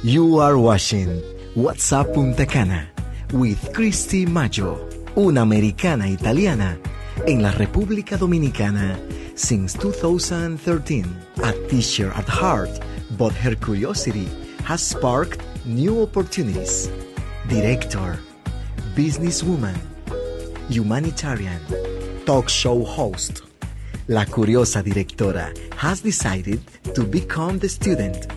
You are watching What's Up Punta Cana with Kristi Maggio, una americana italiana en la República Dominicana since 2013. A teacher at heart, but her curiosity has sparked new opportunities. Director, businesswoman, humanitarian, talk show host. La curiosa directora has decided to become the student.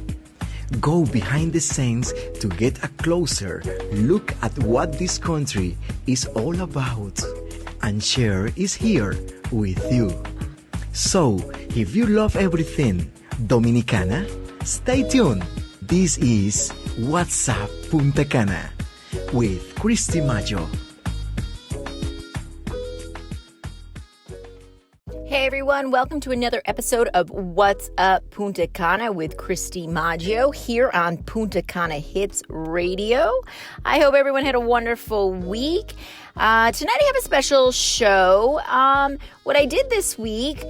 Go behind the scenes to get a closer look at what this country is all about. And Cher is here with you. So, if you love everything Dominicana, stay tuned. This is What's Up Punta Cana with Kristi Maggio. Hey everyone, welcome to another episode of What's Up Punta Cana with Kristi Maggio here on Punta Cana Hits Radio. I hope everyone had a wonderful week. Tonight I have a special show. What I did this week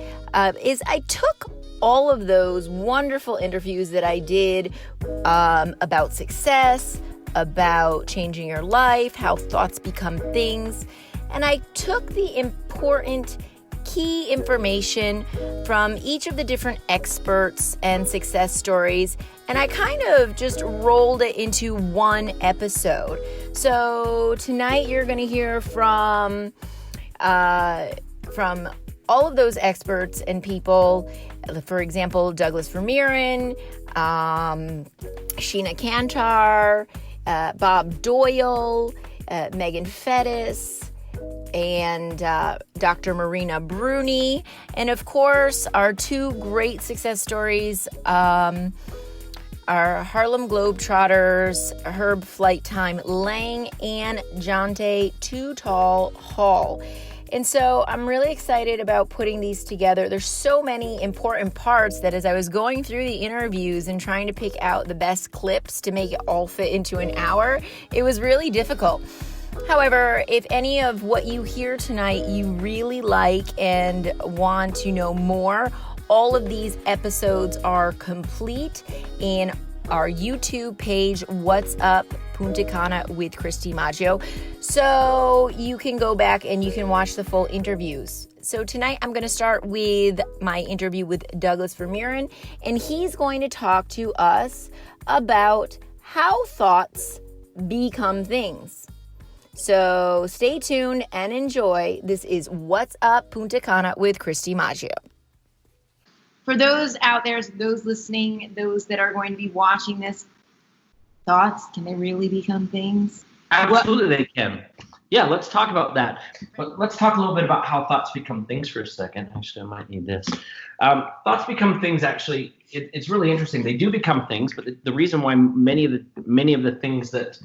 is I took all of those wonderful interviews that I did about success, about changing your life, how thoughts become things, and I took the important key information from each of the different experts and success stories, and I kind of just rolled it into one episode. So tonight you're going to hear from all of those experts and people. For example, Doug Vermeeren, Sheena Cantar, Bob Doyle, Megan Fettes, and Dr. Marina Bruni, and of course our two great success stories are Harlem Globetrotters, Herb Flight Time Lang, and Jonte Too Tall Hall. And so I'm really excited about putting these together. There's so many important parts that as I was going through the interviews and trying to pick out the best clips to make it all fit into an hour, it was really difficult. However, if any of what you hear tonight you really like and want to know more, all of these episodes are complete in our YouTube page, What's Up Punta Cana with Kristi Maggio. So you can go back and you can watch the full interviews. So tonight I'm going to start with my interview with Doug Vermeeren, and he's going to talk to us about how thoughts become things. So stay tuned and enjoy. This is What's Up Punta Cana with Kristi Maggio. For those out there, those listening, those that are going to be watching this, thoughts, can they really become things? Absolutely they can. Yeah, let's talk about that. But let's talk a little bit about how thoughts become things for a second. Actually, I might need this. Thoughts become things, actually, it's really interesting. They do become things, but the reason why many of the things that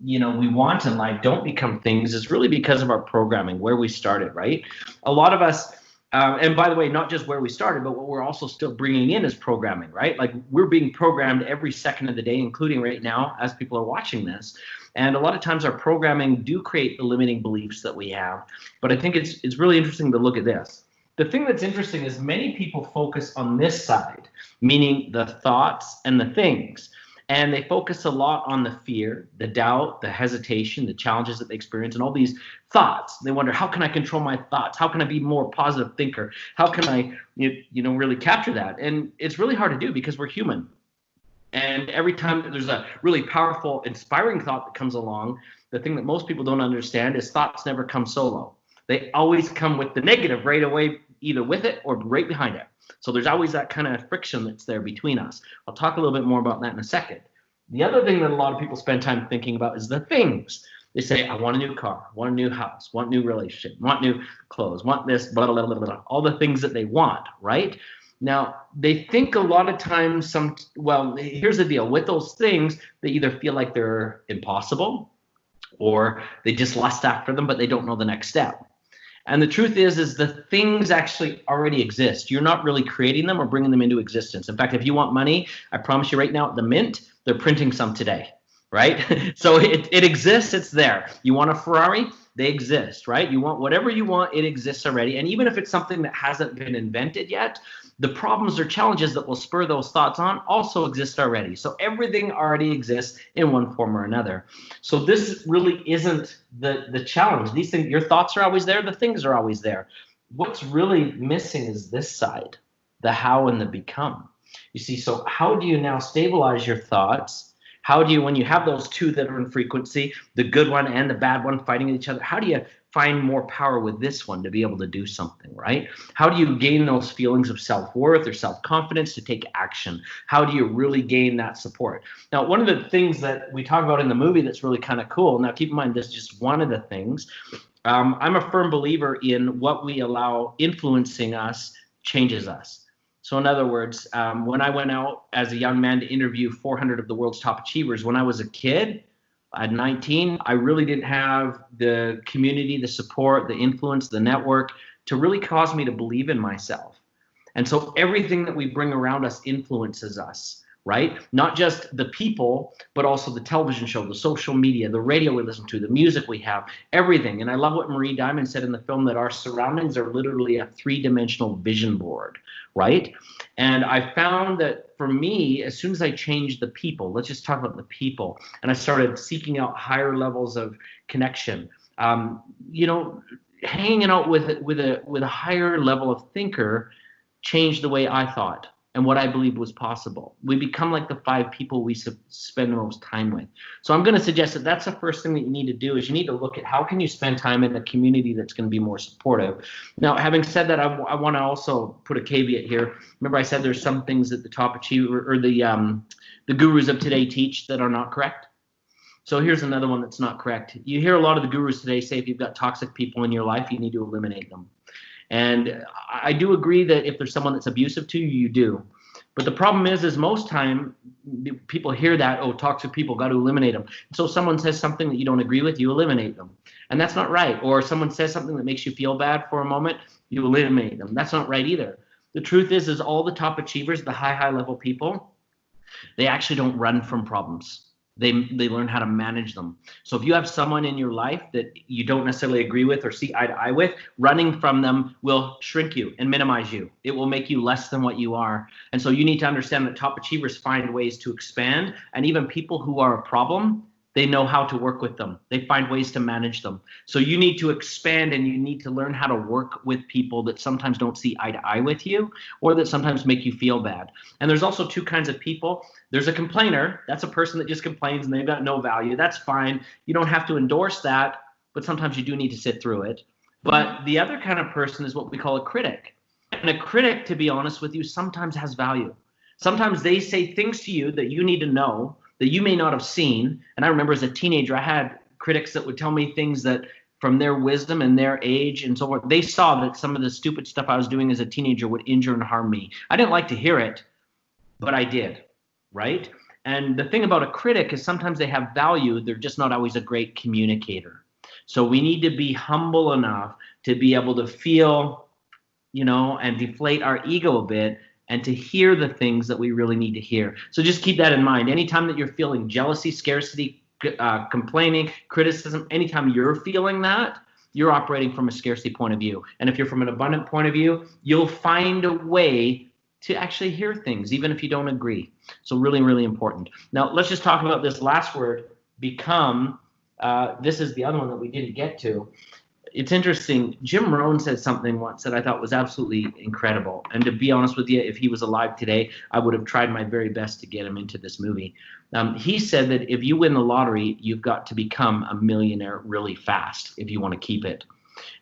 we want in life don't become things is really because of our programming, where we started, right? A lot of us, and by the way, not just where we started, but what we're also still bringing in is programming, right? Like we're being programmed every second of the day, including right now as people are watching this. And a lot of times our programming do create the limiting beliefs that we have. But I think it's really interesting to look at this. The thing that's interesting is many people focus on this side, meaning the thoughts and the things. And they focus a lot on the fear, the doubt, the hesitation, the challenges that they experience, and all these thoughts. They wonder, how can I control my thoughts? How can I be a more positive thinker? How can I, really capture that? And it's really hard to do because we're human. And every time there's a really powerful, inspiring thought that comes along, the thing that most people don't understand is thoughts never come solo. They always come with the negative right away, either with it or right behind it. So there's always that kind of friction that's there between us. I'll talk a little bit more about that in a second. The other thing that a lot of people spend time thinking about is the things. They say, I want a new car, want a new house, want a new relationship, want new clothes, want this, blah, blah, blah, blah, blah, all the things that they want, right? Now, they think a lot of times here's the deal. With those things, they either feel like they're impossible or they just lust after them, but they don't know the next step. And the truth is the things actually already exist. You're not really creating them or bringing them into existence. In fact, if you want money, I promise you right now at the Mint, they're printing some today, right? So it exists, it's there. You want a Ferrari? They exist, right? You want whatever you want, it exists already. And even if it's something that hasn't been invented yet, the problems or challenges that will spur those thoughts on also exist already. So everything already exists in one form or another. So this really isn't the challenge. These things, your thoughts are always there, the things are always there. What's really missing is this side, the how and the become. You see, so how do you now stabilize your thoughts? How do you, when you have those two that are in frequency, the good one and the bad one fighting each other, how do you find more power with this one to be able to do something, right? How do you gain those feelings of self-worth or self-confidence to take action? How do you really gain that support? Now, one of the things that we talk about in the movie that's really kind of cool, now keep in mind this is just one of the things, I'm a firm believer in what we allow influencing us changes us. So in other words, when I went out as a young man to interview 400 of the world's top achievers, when I was a kid, at 19, I really didn't have the community, the support, the influence, the network to really cause me to believe in myself. And so everything that we bring around us influences us, right? Not just the people, but also the television show, the social media, the radio we listen to, the music we have, everything. And I love what Marie Diamond said in the film, that our surroundings are literally a three-dimensional vision board, right? And I found that for me, as soon as I changed the people, let's just talk about the people, and I started seeking out higher levels of connection, hanging out with a higher level of thinker changed the way I thought and what I believed was possible. We become like the 5 people we spend the most time with. So I'm going to suggest that that's the first thing that you need to do, is you need to look at how can you spend time in a community that's going to be more supportive. Now, having said that, I want to also put a caveat here. Remember I said there's some things that the top achiever or the gurus of today teach that are not correct. So here's another one that's not correct. You hear a lot of the gurus today say if you've got toxic people in your life, you need to eliminate them. And I do agree that if there's someone that's abusive to you, you do. But the problem is most time people hear that, oh, toxic people, got to eliminate them. So someone says something that you don't agree with, you eliminate them. And that's not right. Or someone says something that makes you feel bad for a moment, you eliminate them. That's not right either. The truth is all the top achievers, the high level people, they actually don't run from problems. They learn how to manage them. So if you have someone in your life that you don't necessarily agree with or see eye to eye with, running from them will shrink you and minimize you. It will make you less than what you are. And so you need to understand that top achievers find ways to expand, and even people who are a problem, they know how to work with them. They find ways to manage them. So you need to expand, and you need to learn how to work with people that sometimes don't see eye to eye with you, or that sometimes make you feel bad. And there's also 2 kinds of people. There's a complainer. That's a person that just complains and they've got no value. That's fine. You don't have to endorse that, but sometimes you do need to sit through it. But the other kind of person is what we call a critic. And a critic, to be honest with you, sometimes has value. Sometimes they say things to you that you need to know, that you may not have seen. And I remember as a teenager, I had critics that would tell me things that from their wisdom and their age and so forth, they saw that some of the stupid stuff I was doing as a teenager would injure and harm me. I didn't like to hear it, but I did, right? And the thing about a critic is sometimes they have value. They're just not always a great communicator. So we need to be humble enough to be able to feel, and deflate our ego a bit, and to hear the things that we really need to hear. So just keep that in mind. Anytime that you're feeling jealousy, scarcity, complaining, criticism, anytime you're feeling that, you're operating from a scarcity point of view. And if you're from an abundant point of view, you'll find a way to actually hear things, even if you don't agree. So really, really important. Now, let's just talk about this last word, become. This is the other one that we didn't get to. It's interesting. Jim Rohn said something once that I thought was absolutely incredible. And to be honest with you, if he was alive today, I would have tried my very best to get him into this movie. He said that if you win the lottery, you've got to become a millionaire really fast if you want to keep it.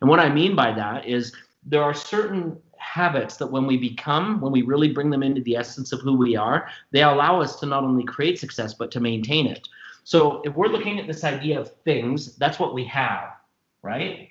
And what I mean by that is there are certain habits that when we really bring them into the essence of who we are, they allow us to not only create success, but to maintain it. So if we're looking at this idea of things, that's what we have, right?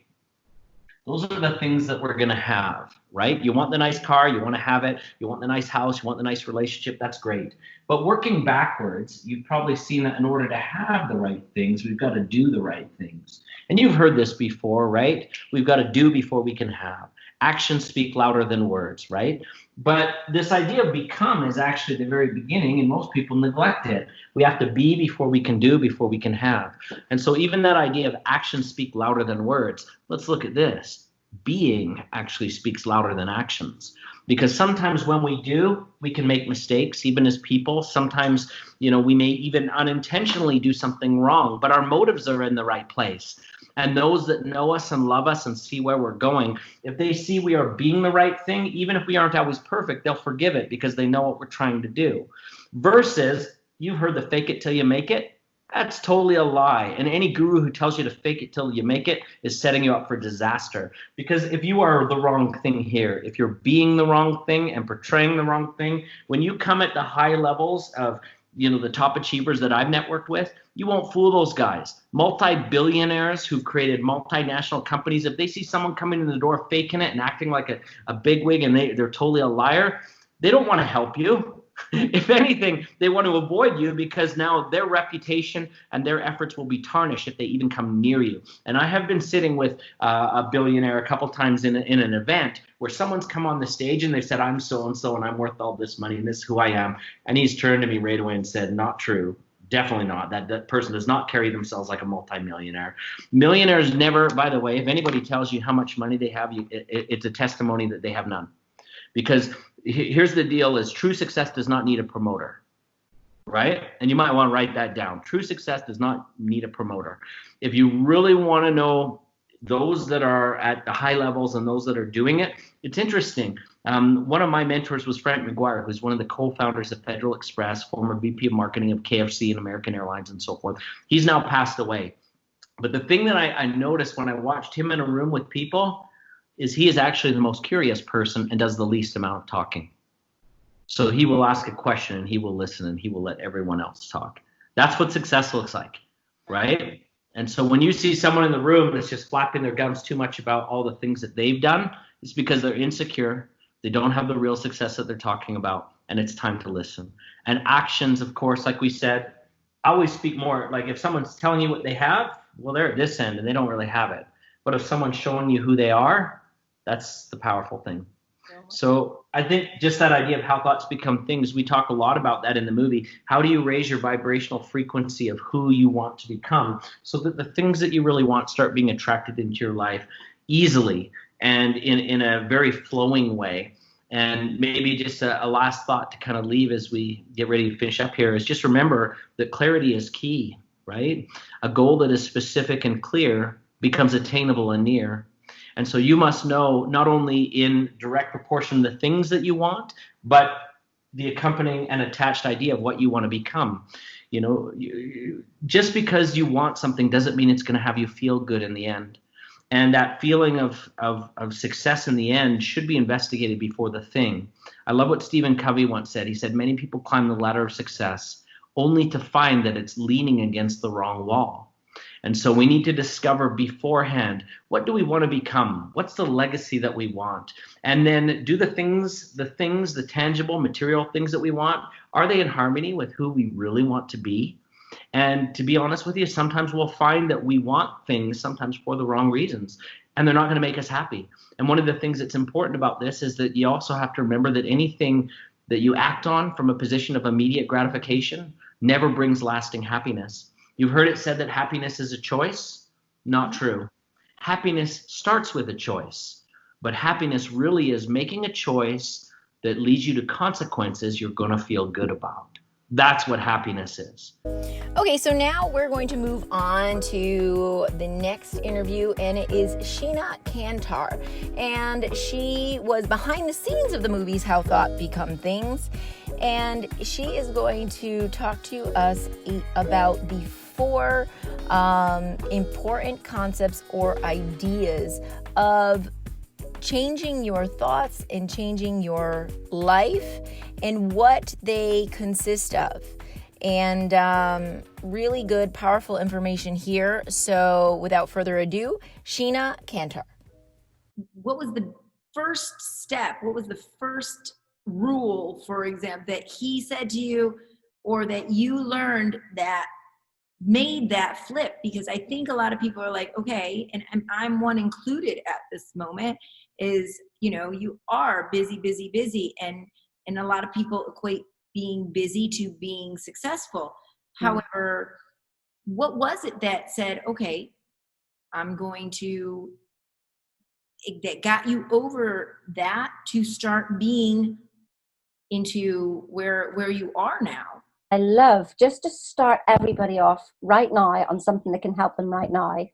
Those are the things that we're going to have, right? You want the nice car, you want to have it. You want the nice house, you want the nice relationship, that's great. But working backwards, you've probably seen that in order to have the right things, we've got to do the right things. And you've heard this before, right? We've got to do before we can have. Actions speak louder than words, right? But this idea of become is actually the very beginning, and most people neglect it. We have to be before we can do, before we can have. And so even that idea of actions speak louder than words, let's look at this. Being actually speaks louder than actions. Because sometimes when we do, we can make mistakes, even as people. Sometimes, we may even unintentionally do something wrong, but our motives are in the right place. And those that know us and love us and see where we're going, if they see we are being the right thing, even if we aren't always perfect, they'll forgive it because they know what we're trying to do. Versus, you've heard the fake it till you make it. That's totally a lie. And any guru who tells you to fake it till you make it is setting you up for disaster. Because if you are the wrong thing here, if you're being the wrong thing and portraying the wrong thing, when you come at the high levels of the top achievers that I've networked with, you won't fool those guys. Multi-billionaires who created multinational companies, if they see someone coming in the door faking it and acting like a bigwig and they're totally a liar, they don't want to help you. If anything, they want to avoid you because now their reputation and their efforts will be tarnished if they even come near you. And I have been sitting with a billionaire a couple times in an event where someone's come on the stage and they said, I'm so-and-so and I'm worth all this money and this is who I am. And he's turned to me right away and said, not true. Definitely not. That person does not carry themselves like a multimillionaire. Millionaires never, by the way, if anybody tells you how much money they have, it's a testimony that they have none. Because here's the deal is true success does not need a promoter, right? And you might want to write that down. True success does not need a promoter. If you really want to know those that are at the high levels and those that are doing it, it's interesting. One of my mentors was Frank McGuire, who's one of the co-founders of Federal Express, former VP of marketing of KFC and American Airlines and so forth. He's now passed away. But the thing that I noticed when I watched him in a room with people is he is actually the most curious person and does the least amount of talking. So he will ask a question and he will listen and he will let everyone else talk. That's what success looks like, right? And so when you see someone in the room that's just flapping their gums too much about all the things that they've done, it's because they're insecure. They don't have the real success that they're talking about, and it's time to listen. And actions, of course, like we said, I always speak more. Like if someone's telling you what they have, well, they're at this end and they don't really have it. But if someone's showing you who they are, that's the powerful thing. So I think just that idea of how thoughts become things, we talk a lot about that in the movie. How do you raise your vibrational frequency of who you want to become so that the things that you really want start being attracted into your life easily and in a very flowing way? And maybe just a last thought to kind of leave as we get ready to finish up here is just remember that clarity is key, right? A goal that is specific and clear becomes attainable and near. And so you must know not only in direct proportion the things that you want, but the accompanying and attached idea of what you want to become. Just because you want something doesn't mean it's going to have you feel good in the end. And that feeling of success in the end should be investigated before the thing. I love what Stephen Covey once said. He said, many people climb the ladder of success only to find that it's leaning against the wrong wall. And so we need to discover beforehand, what do we want to become? What's the legacy that we want? And then do the tangible, material things that we want, are they in harmony with who we really want to be? And to be honest with you, sometimes we'll find that we want things sometimes for the wrong reasons, and they're not going to make us happy. And one of the things that's important about this is that you also have to remember that anything that you act on from a position of immediate gratification never brings lasting happiness. You've heard it said that happiness is a choice. Not true. Happiness starts with a choice, but happiness really is making a choice that leads you to consequences you're going to feel good about. That's what happiness is. Okay, so now we're going to move on to the next interview, and it is Sheena Cantar. And she was behind the scenes of the movies How Thought Become Things. And she is going to talk to us about the 4 important concepts or ideas of changing your thoughts and changing your life and what they consist of. And really good, powerful information here. So without further ado, Sheena Cantar. What was the first step? What was the first rule, for example, that he said to you or that you learned that made that flip? Because I think a lot of people are like, okay, and I'm one included at this moment, is you are busy, busy, busy. And a lot of people equate being busy to being successful. However, what was it that said, okay, that got you over that to start being into where you are now? I love, just to start everybody off right now on something that can help them right now,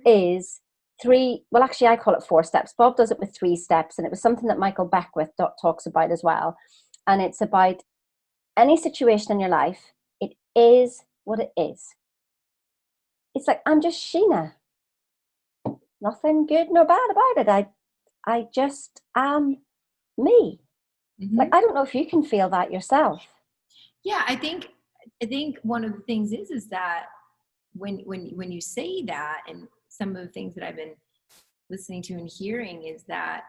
is actually I call it 4 steps. Bob does it with 3 steps, and it was something that Michael Beckwith talks about as well. And it's about any situation in your life, it is what it is. It's like, I'm just Sheena. Nothing good nor bad about it. I just am me. Like, I don't know if you can feel that yourself. Yeah, I think one of the things is that when you say that, and some of the things that I've been listening to and hearing, is that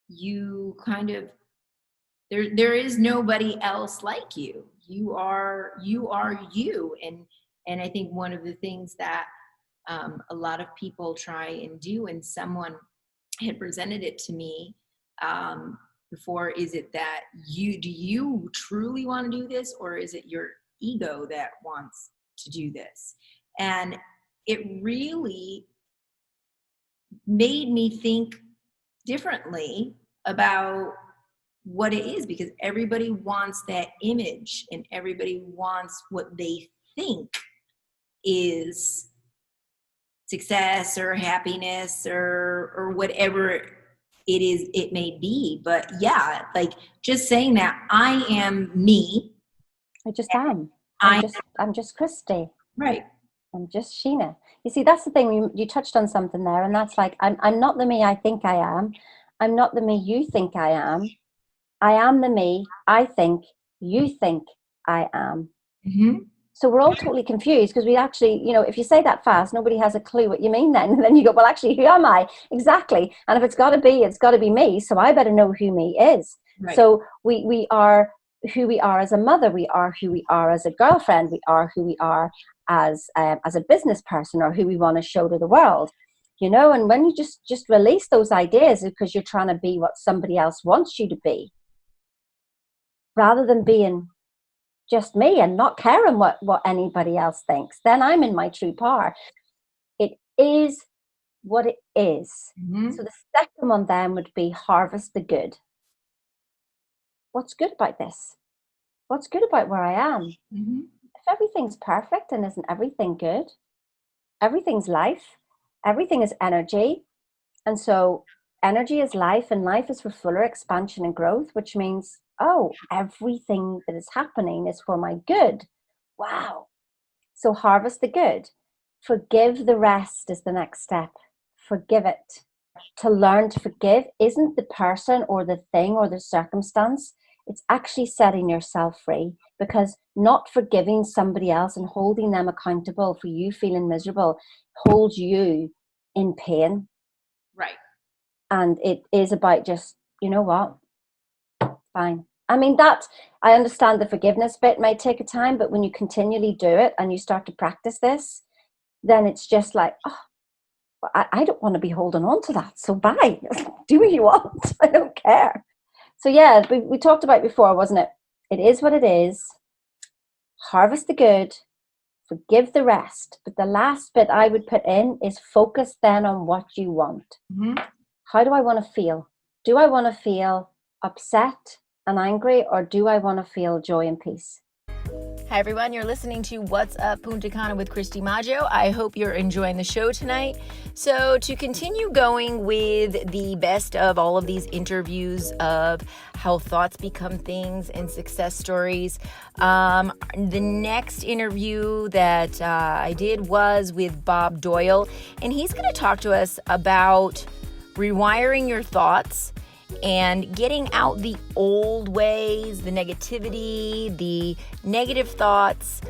you kind of, there is nobody else like you. You are you. And I think one of the things that a lot of people try and do, and someone had presented it to me before, is it that do you truly want to do this, or is it your ego that wants to do this? And it really made me think differently about what it is, because everybody wants that image, and everybody wants what they think is success or happiness or whatever it may be. But yeah, like, just saying that I am me. I just am. I'm just Kristi. Right. I'm just Sheena. You see, that's the thing. You touched on something there, and that's like, I'm not the me I think I am. I'm not the me you think I am. I am the me I think you think I am. So we're all totally confused, because we actually, if you say that fast, nobody has a clue what you mean then. And then you go, well, actually, who am I? Exactly. And if it's got to be me. So I better know who me is. Right. So we are who we are as a mother. We are who we are as a girlfriend. We are who we are as a business person, or who we want to show to the world. And when you just release those ideas because you're trying to be what somebody else wants you to be, rather than being just me and not caring what anybody else thinks, then I'm in my true power. It is what it is. So the second one then would be harvest the good. What's good about this? What's good about where I am? If everything's perfect, and isn't everything good? Everything's life. Everything is energy. And so energy is life, and life is for fuller expansion and growth, which means, everything that is happening is for my good. Wow. So harvest the good. Forgive the rest is the next step. Forgive it. To learn to forgive isn't the person or the thing or the circumstance. It's actually setting yourself free, because not forgiving somebody else and holding them accountable for you feeling miserable holds you in pain. Right. And it is about just, what? Fine. I mean, that, I understand the forgiveness bit may take a time, but when you continually do it and you start to practice this, then it's just like, I don't want to be holding on to that. So bye. Do what you want. I don't care. So yeah, we talked about before, wasn't it? It is what it is. Harvest the good. Forgive the rest. But the last bit I would put in is focus then on what you want. How do I want to feel? Do I want to feel upset and angry, or do I want to feel joy and peace? Hi everyone, you're listening to What's Up Punta Cana with Kristi Maggio. I hope you're enjoying the show tonight. So to continue going with the best of all of these interviews of how thoughts become things and success stories, the next interview that I did was with Bob Doyle, and he's going to talk to us about rewiring your thoughts and getting out the old ways, the negativity, the negative thoughts,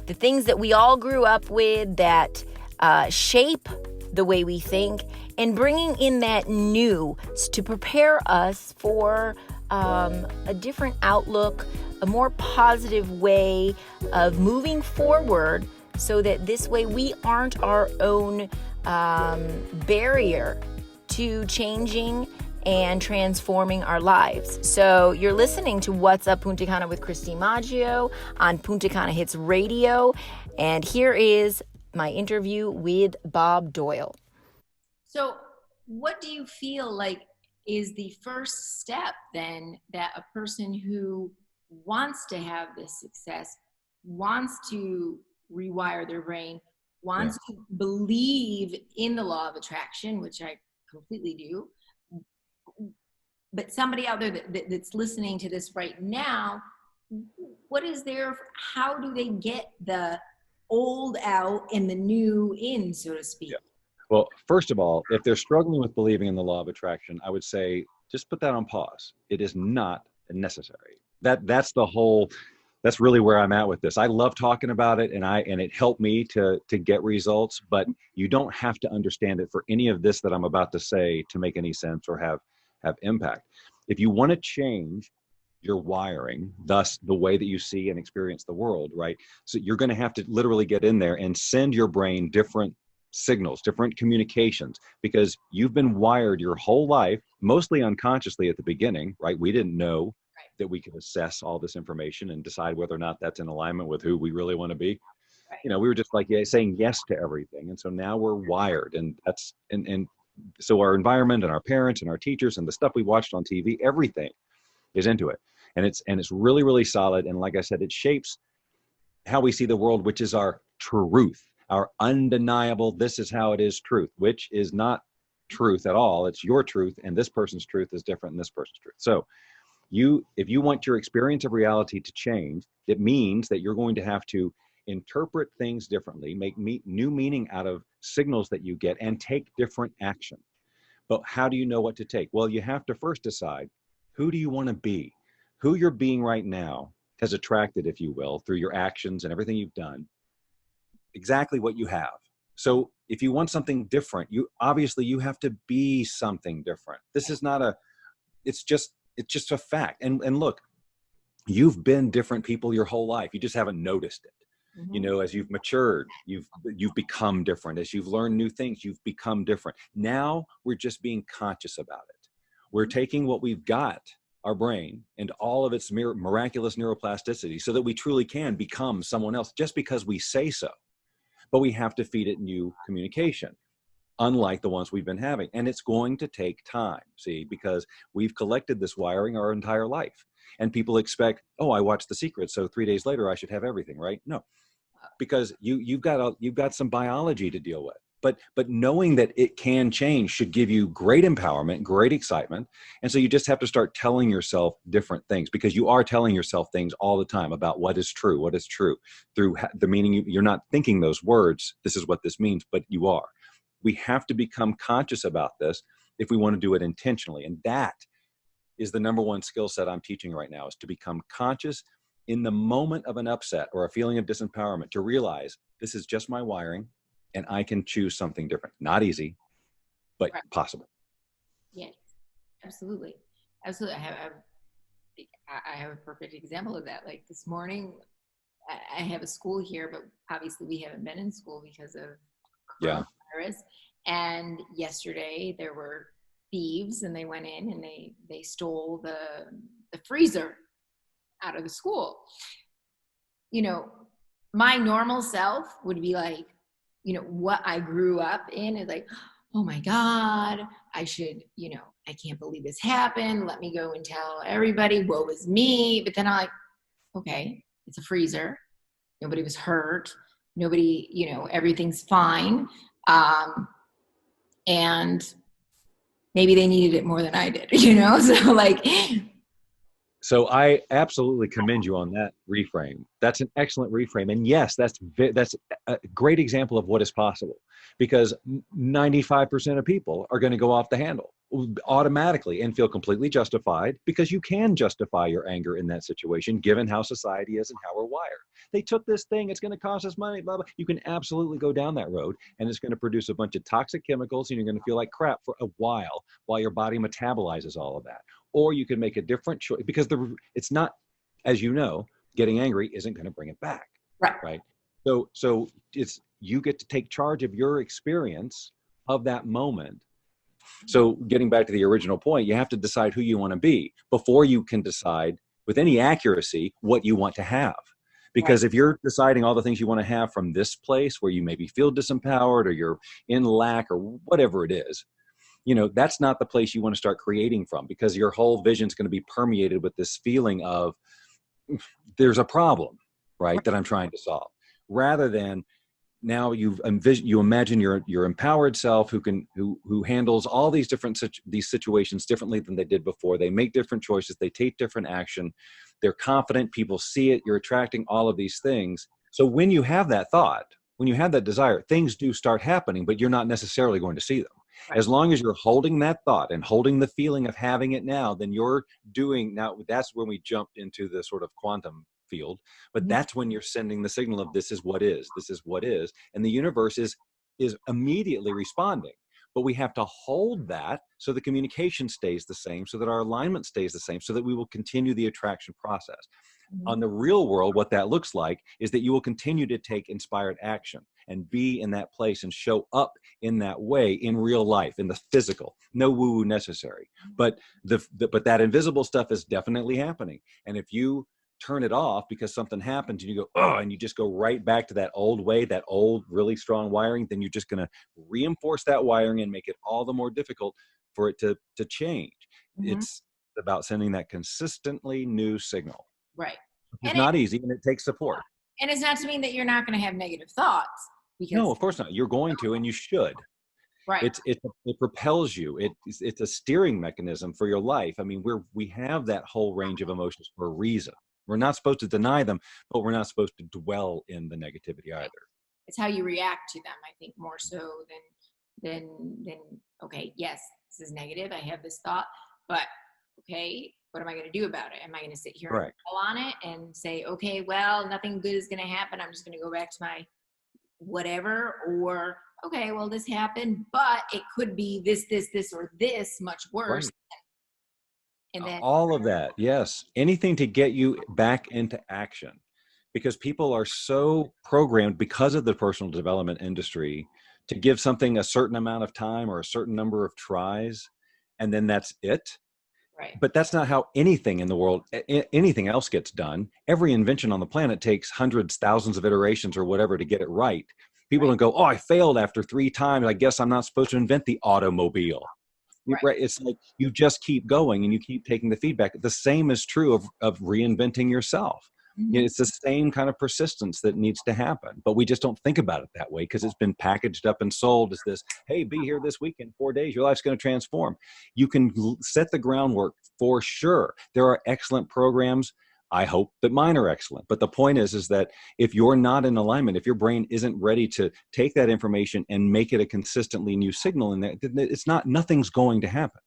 the things that we all grew up with that shape the way we think, and bringing in that new to prepare us for a different outlook, a more positive way of moving forward, so that this way we aren't our own barrier to changing and transforming our lives. So you're listening to What's Up Punta Cana with Kristi Maggio on Punta Cana Hits Radio. And here is my interview with Bob Doyle. So what do you feel like is the first step then that a person who wants to have this success, wants to rewire their brain, wants to believe in the law of attraction, which I completely do, but somebody out there that's listening to this right now, what is there, how do they get the old out and the new in, so to speak? Yeah. Well, first of all, if they're struggling with believing in the law of attraction, I would say just put that on pause. It is not necessary. That's really where I'm at with this. I love talking about it, and it helped me to get results, but you don't have to understand it for any of this that I'm about to say to make any sense or have impact. If you want to change your wiring, thus the way that you see and experience the world, right? So you're going to have to literally get in there and send your brain different signals, different communications, because you've been wired your whole life, mostly unconsciously at the beginning, right? We didn't know that we could assess all this information and decide whether or not that's in alignment with who we really want to be. Right. You know, we were just like saying yes to everything. And so now we're wired, and that's, and so our environment and our parents and our teachers and the stuff we watched on TV, everything is into it. And it's really, really solid. And like I said, it shapes how we see the world, which is our truth, our undeniable, this is how it is truth, which is not truth at all. It's your truth, and this person's truth is different than this person's truth. So if you want your experience of reality to change, it means that you're going to have to interpret things differently, make new meaning out of signals that you get, and take different action. But how do you know what to take? Well, you have to first decide, who do you want to be? Who you're being right now has attracted, if you will, through your actions and everything you've done, exactly what you have. So if you want something different, you have to be something different. This is not it's just a fact. And look, you've been different people your whole life. You just haven't noticed it. Mm-hmm. You know, as you've matured, you've become different. As you've learned new things, you've become different. Now we're just being conscious about it. We're taking what we've got, our brain, and all of its miraculous neuroplasticity, so that we truly can become someone else just because we say so. But we have to feed it new communication, unlike the ones we've been having. And it's going to take time, see, because we've collected this wiring our entire life. And people expect, oh, I watched The Secret, so 3 days later I should have everything, right? No, because you've got some biology to deal with. But knowing that it can change should give you great empowerment, great excitement. And so you just have to start telling yourself different things, because you are telling yourself things all the time about what is true through the meaning. You're not thinking those words, this is what this means, but you are. We have to become conscious about this if we want to do it intentionally. And that is the number one skill set I'm teaching right now, is to become conscious in the moment of an upset or a feeling of disempowerment, to realize this is just my wiring and I can choose something different. Not easy, but possible. Yeah, absolutely. Absolutely. I have a perfect example of that. Like this morning, I have a school here, but obviously we haven't been in school because of coronavirus. And yesterday there were thieves, and they went in and they stole the freezer out of the school. You know, my normal self would be like, you know, what I grew up in is like, oh my God, I can't believe this happened. Let me go and tell everybody, woe is me. But then I'm like, okay, it's a freezer. Nobody was hurt. Nobody, everything's fine. And maybe they needed it more than I did, So like. So I absolutely commend you on that reframe. That's an excellent reframe. And yes, that's a great example of what is possible, because 95% of people are going to go off the handle automatically and feel completely justified, because you can justify your anger in that situation, given how society is and how we're wired. They took this thing, it's going to cost us money, blah, blah. You can absolutely go down that road, and it's going to produce a bunch of toxic chemicals, and you're going to feel like crap for a while your body metabolizes all of that. Or you can make a different choice, because it's not, as you know, getting angry isn't going to bring it back. Right. So you get to take charge of your experience of that moment So getting back to the original point, you have to decide who you want to be before you can decide with any accuracy what you want to have. Because if you're deciding all the things you want to have from this place where you maybe feel disempowered or you're in lack or whatever it is, that's not the place you want to start creating from, because your whole vision is going to be permeated with this feeling of there's a problem, right, that I'm trying to solve, rather than now you imagine your empowered self who handles all these these situations differently than they did before. They make different choices. They take different action. They're confident. People see it. You're attracting all of these things. So when you have that thought, when you have that desire, things do start happening, but you're not necessarily going to see them. Right. As long as you're holding that thought and holding the feeling of having it now, then you're doing now. That's when we jumped into the sort of quantum field, but that's when you're sending the signal of this is what is, and the universe is immediately responding. But we have to hold that so the communication stays the same, so that our alignment stays the same, so that we will continue the attraction process. On the real world, what that looks like is that you will continue to take inspired action and be in that place and show up in that way in real life, in the physical. No woo-woo necessary, but but that invisible stuff is definitely happening. And if you turn it off because something happens and you go, oh, and you just go right back to that old way, that old really strong wiring, then you're just going to reinforce that wiring and make it all the more difficult for it to change. It's about sending that consistently new signal. Right. It's not easy, and it takes support. And it's not to mean that you're not going to have negative thoughts. Because no, of course not. You're going to, and you should. Right. It propels you. It's a steering mechanism for your life. I mean, we have that whole range of emotions for a reason. We're not supposed to deny them, but we're not supposed to dwell in the negativity either. It's how you react to them, I think, more so than okay, yes, this is negative. I have this thought, but okay, what am I going to do about it? Am I going to sit here and dwell on it and say, okay, well, nothing good is going to happen. I'm just going to go back to my whatever, or okay, well, this happened, but it could be this, or this much worse. Right. And then all of that, yes. Anything to get you back into action, because people are so programmed because of the personal development industry to give something a certain amount of time or a certain number of tries, and then that's it. Right. But that's not how anything in the world, anything else gets done. Every invention on the planet takes hundreds, thousands of iterations or whatever to get it right. People don't go, oh, I failed after 3 times. I guess I'm not supposed to invent the automobile. Right. It's like you just keep going and you keep taking the feedback. The same is true of reinventing yourself. It's the same kind of persistence that needs to happen, but we just don't think about it that way because it's been packaged up and sold as this, hey, be here this weekend, 4 days, your life's going to transform. You can set the groundwork for sure. There are excellent programs. I hope that mine are excellent. But the point is that if you're not in alignment, if your brain isn't ready to take that information and make it a consistently new signal in there, nothing's going to happen.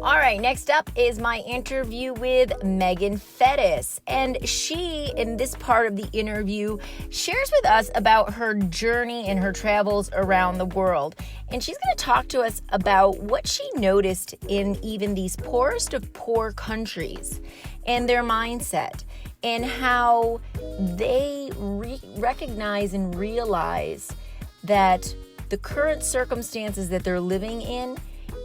All right, next up is my interview with Megan Fettes. And she, in this part of the interview, shares with us about her journey and her travels around the world. And she's going to talk to us about what she noticed in even these poorest of poor countries and their mindset, and how they recognize and realize that the current circumstances that they're living in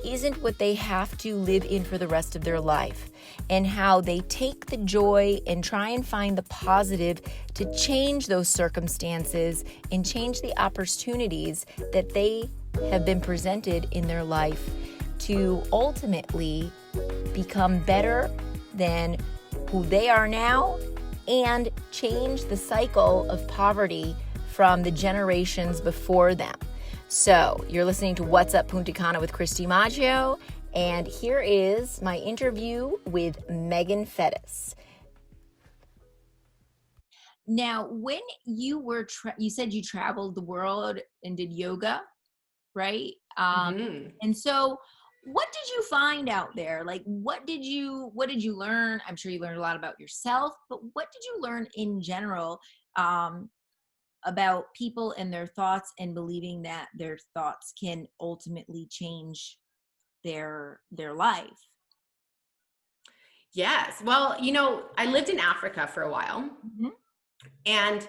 isn't what they have to live in for the rest of their life, and how they take the joy and try and find the positive to change those circumstances and change the opportunities that they have been presented in their life to ultimately become better than who they are now and change the cycle of poverty from the generations before them. So you're listening to What's Up Punta Cana with Kristi Maggio, and here is my interview with Megan Fettes. Now, when you were, you said you traveled the world and did yoga, right? And so what did you find out there? Like, what did you learn? I'm sure you learned a lot about yourself, but what did you learn in general about people and their thoughts, and believing that their thoughts can ultimately change their life? Yes. Well, I lived in Africa for a while, and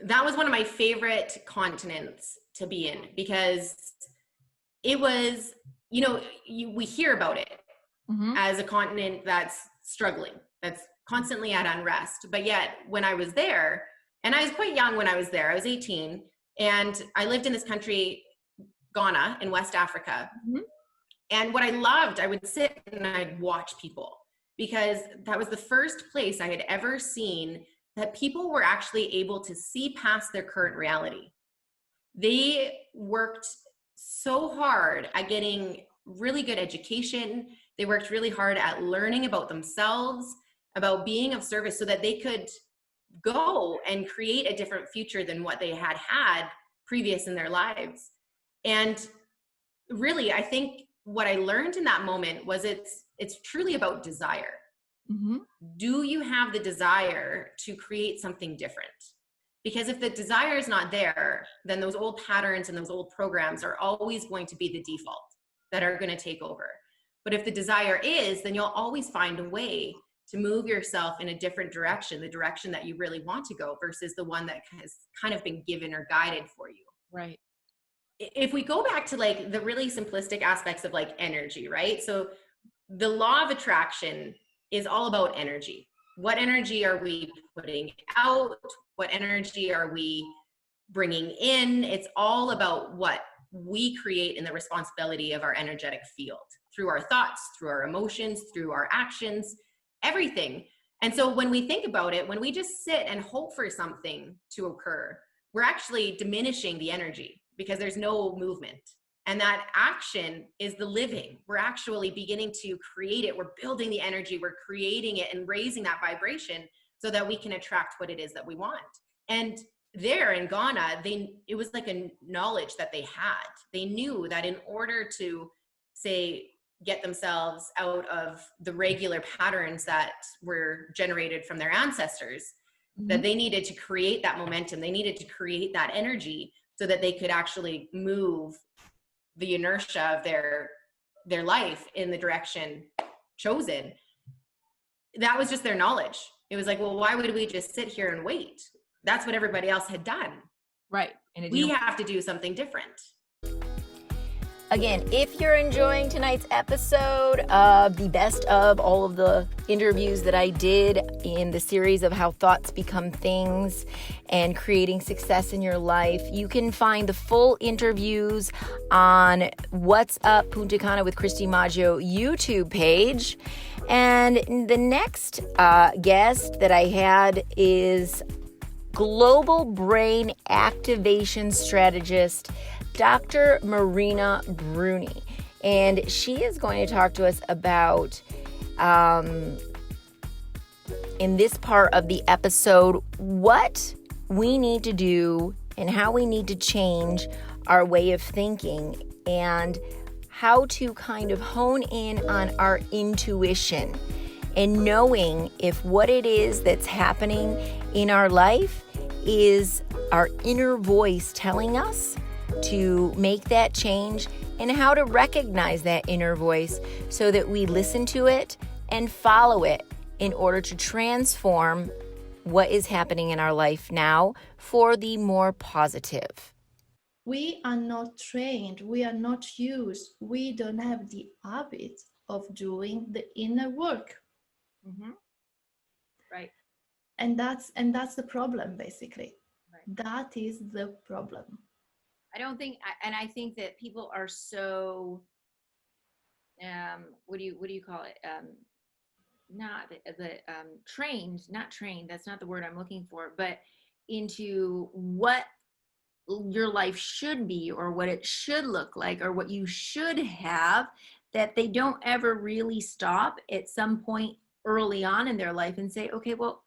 that was one of my favorite continents to be in because it was we hear about it as a continent that's struggling, that's constantly at unrest. But yet when I was there, and I was quite young when I was there, I was 18, and I lived in this country, Ghana in West Africa. And what I loved, I would sit and I'd watch people, because that was the first place I had ever seen that people were actually able to see past their current reality. They worked so hard at getting really good education. They worked really hard at learning about themselves, about being of service, so that they could go and create a different future than what they had previous in their lives. And really, I think what I learned in that moment was it's truly about desire. Do you have the desire to create something different? Because if the desire is not there, then those old patterns and those old programs are always going to be the default that are going to take over. But if the desire is, then you'll always find a way to move yourself in a different direction, the direction that you really want to go versus the one that has kind of been given or guided for you. Right. If we go back to like the really simplistic aspects of like energy, right? So the law of attraction is all about energy. What energy are we putting out? What energy are we bringing in? It's all about what we create in the responsibility of our energetic field through our thoughts, through our emotions, through our actions, everything. And so when we think about it, when we just sit and hope for something to occur, we're actually diminishing the energy because there's no movement. And that action is the living. We're actually beginning to create it. We're building the energy. We're creating it and raising that vibration so that we can attract what it is that we want. And there in Ghana, it was like a knowledge that they had. They knew that in order to, say, get themselves out of the regular patterns that were generated from their ancestors, that they needed to create that momentum. They needed to create that energy so that they could actually move the inertia of their life in the direction chosen. That was just their knowledge. It was like, well, why would we just sit here and wait? That's what everybody else had done. Right. And we have to do something different. Again, if you're enjoying tonight's episode of the best of all of the interviews that I did in the series of How Thoughts Become Things and Creating Success in Your Life, you can find the full interviews on What's Up Punta Cana with Kristi Maggio YouTube page. And the next guest that I had is Global Brain Activation Strategist, Dr. Marina Bruni, and she is going to talk to us about, in this part of the episode, what we need to do and how we need to change our way of thinking and how to kind of hone in on our intuition and knowing if what it is that's happening in our life is our inner voice telling us to make that change, and how to recognize that inner voice so that we listen to it and follow it in order to transform what is happening in our life now for the more positive. We are not trained, we are not used, we don't have the habit of doing the inner work. Right. And that's the problem, basically. Right. That is the problem. I think that people are so, what do you call it? Not trained, that's not the word I'm looking for, but into what your life should be or what it should look like or what you should have, that they don't ever really stop at some point early on in their life and say, okay, well,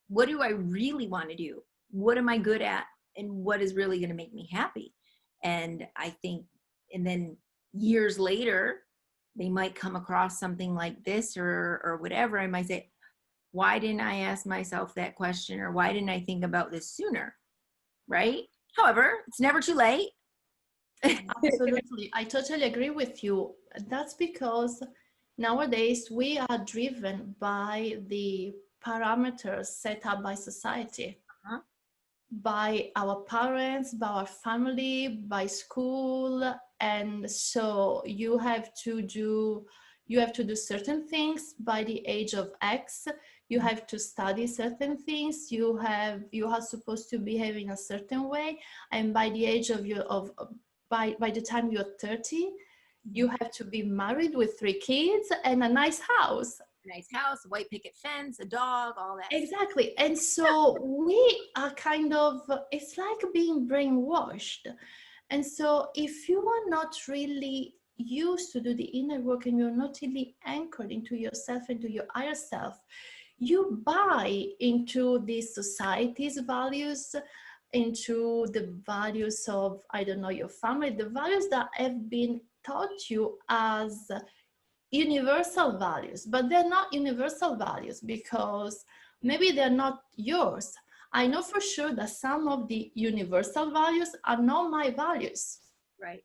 what do I really want to do? What am I good at? And what is really going to make me happy? And I think, and then years later, they might come across something like this or whatever. I might say, why didn't I ask myself that question? Or why didn't I think about this sooner? Right? However, it's never too late. Absolutely. I totally agree with you. That's because nowadays we are driven by the parameters set up by society. by our parents, by our family, by school. And so you have to do certain things by the age of X. You have to study certain things. You are supposed to behave in a certain way. And by the age of by the time you're 30, you have to be married with 3 kids and a nice house. Nice house, a white picket fence, a dog, all that. Exactly. And so we are kind of, it's like being brainwashed. And so if you are not really used to do the inner work and you're not really anchored into yourself, into your higher self, you buy into this society's values, into the values of, I don't know, your family, the values that have been taught you as universal values, but they're not universal values because maybe they're not yours. I know for sure that some of the universal values are not my values. Right.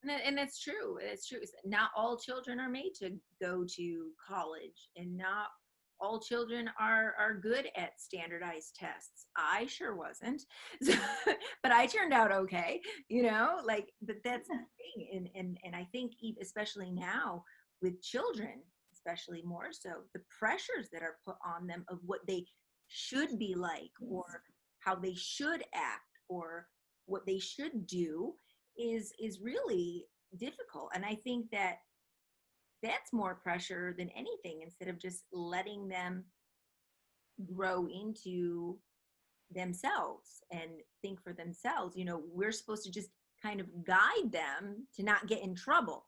And that's true. It's true. Not all children are made to go to college, and not all children are good at standardized tests. I sure wasn't, but I turned out okay, but that's the thing. And I think especially now with children, especially more so, the pressures that are put on them of what they should be like, or how they should act, or what they should do is really difficult. And I think that's more pressure than anything, instead of just letting them grow into themselves and think for themselves. We're supposed to just kind of guide them to not get in trouble.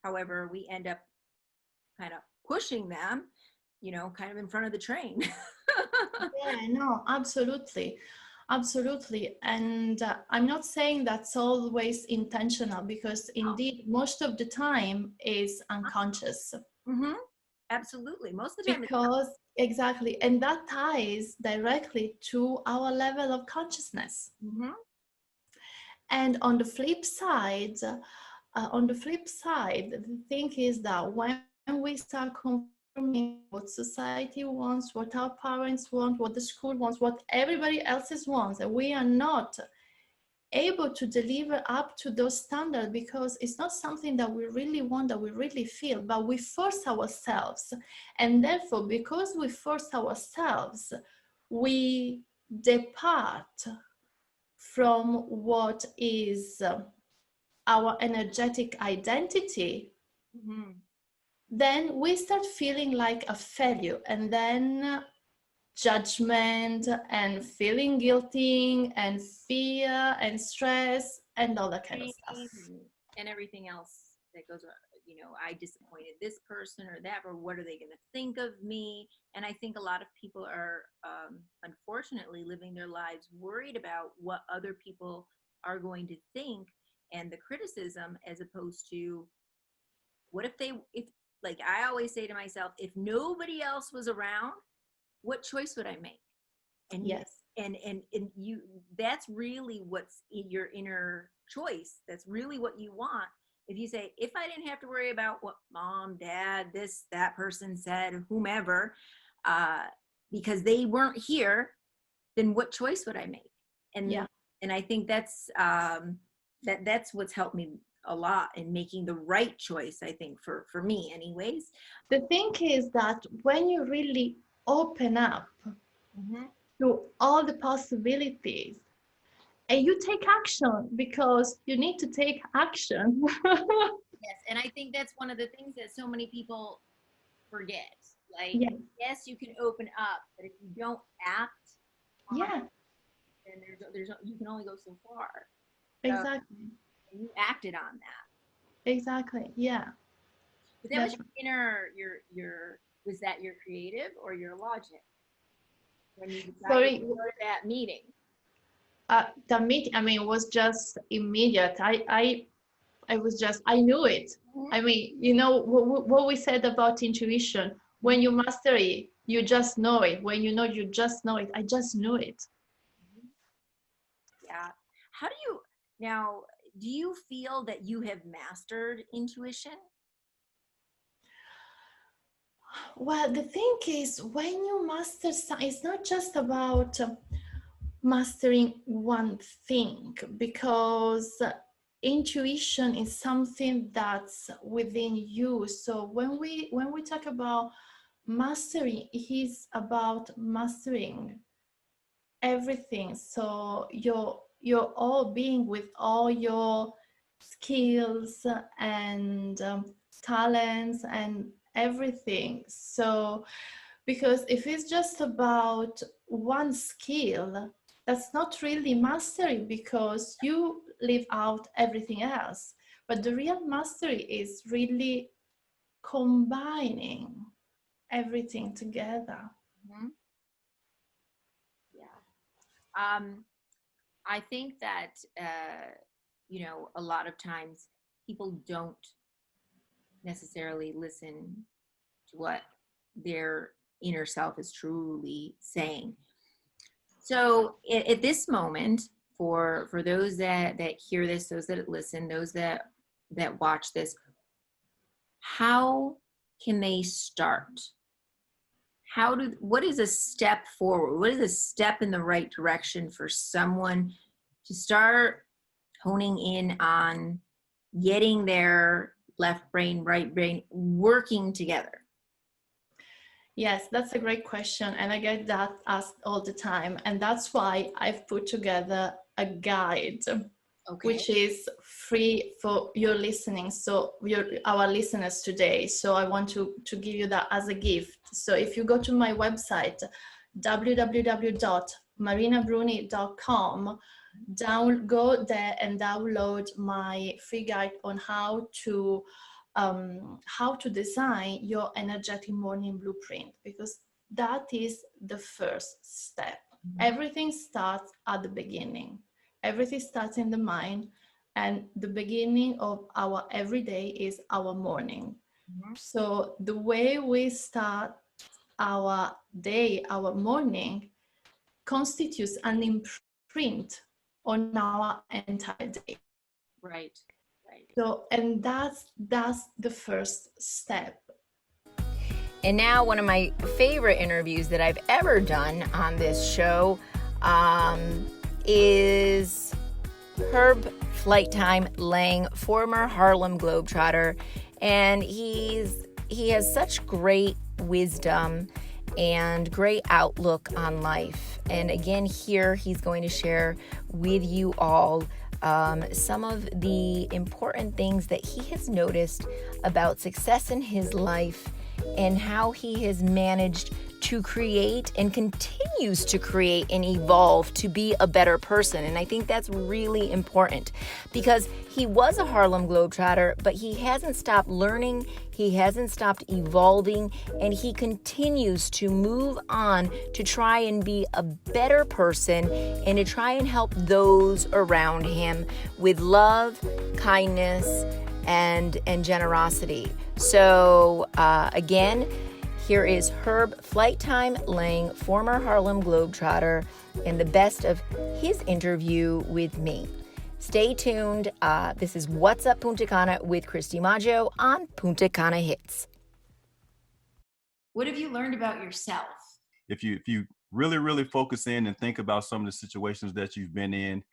However, we end up kind of pushing them, kind of in front of the train. Yeah, no, absolutely. Absolutely. And I'm not saying that's always intentional, because indeed, most of the time is unconscious. Mm-hmm. Absolutely. Most of the time. Because, exactly. And that ties directly to our level of consciousness. Mm-hmm. And on the flip side, the thing is that when we start conforming what society wants, what our parents want, what the school wants, what everybody else's wants, and we are not able to deliver up to those standards because it's not something that we really want, that we really feel, but we force ourselves. And therefore, because we force ourselves, we depart from what is our energetic identity. Mm-hmm. Then we start feeling like a failure, and then judgment and feeling guilty and fear and stress and all that kind of stuff. And everything else that goes on. I disappointed this person or that, or what are they going to think of me? And I think a lot of people are unfortunately living their lives worried about what other people are going to think, and the criticism, as opposed to what if like I always say to myself, if nobody else was around, what choice would I make? And yes, and you, that's really what's in your inner choice. That's really what you want. If you say, if I didn't have to worry about what mom, dad, that person said, whomever, because they weren't here, then what choice would I make? And I think that's what's helped me a lot in making the right choice, I think, for me anyways. The thing is that when you really open up mm-hmm. to all the possibilities and you take action, because you need to take action. Yes, and I think that's one of the things that so many people forget. Like, yes, you can open up, but if you don't act, then there's you can only go so far. Exactly. So you acted on that. Exactly. Yeah. But that was your inner, was that your creative or your logic? When you decided to go to that meeting? The meeting, it was just immediate. I knew it. Mm-hmm. What we said about intuition, when you master it, you just know it. When you know, you just know it. I just knew it. Yeah. Do you feel that you have mastered intuition? Well, the thing is, when you master something, it's not just about mastering one thing, because intuition is something that's within you. So when we talk about mastering, it is about mastering everything. So your all being, with all your skills and talents and everything. So because if it's just about one skill, that's not really mastery, because you leave out everything else. But the real mastery is really combining everything together. Mhm. Yeah. I think that, a lot of times people don't necessarily listen to what their inner self is truly saying. So at this moment, for those that hear this, those that listen, those that watch this, how can they start? What is a step forward? What is a step in the right direction for someone to start honing in on getting their left brain, right brain working together? Yes, that's a great question. And I get that asked all the time. And that's why I've put together a guide, Okay. which is free for your listening. So our listeners today. So I want to give you that as a gift. So if you go to my website, www.marinabruni.com, go there and download my free guide on how to design your energetic morning blueprint, because that is the first step. Everything starts at the beginning. Everything starts in the mind, and the beginning of our everyday is our morning. So the way we start our day, our morning, constitutes an imprint on our entire day. Right. So, and that's the first step. And now, one of my favorite interviews that I've ever done on this show is Herb Flight Time Lang, former Harlem Globetrotter. And he has such great wisdom and great outlook on life. And again, here he's going to share with you all some of the important things that he has noticed about success in his life and how he has managed to create and continues to create and evolve to be a better person. And I think that's really important, because he was a Harlem Globetrotter, but he hasn't stopped learning, he hasn't stopped evolving, and he continues to move on to try and be a better person and to try and help those around him with love, kindness, and generosity. So again, here is Herb Flight Time Lang, former Harlem Globetrotter, and the best of his interview with me. Stay tuned. This is What's Up Punta Cana with Kristi Maggio on Punta Cana Hits. What have you learned about yourself? If you really focus in and think about some of the situations that you've been in,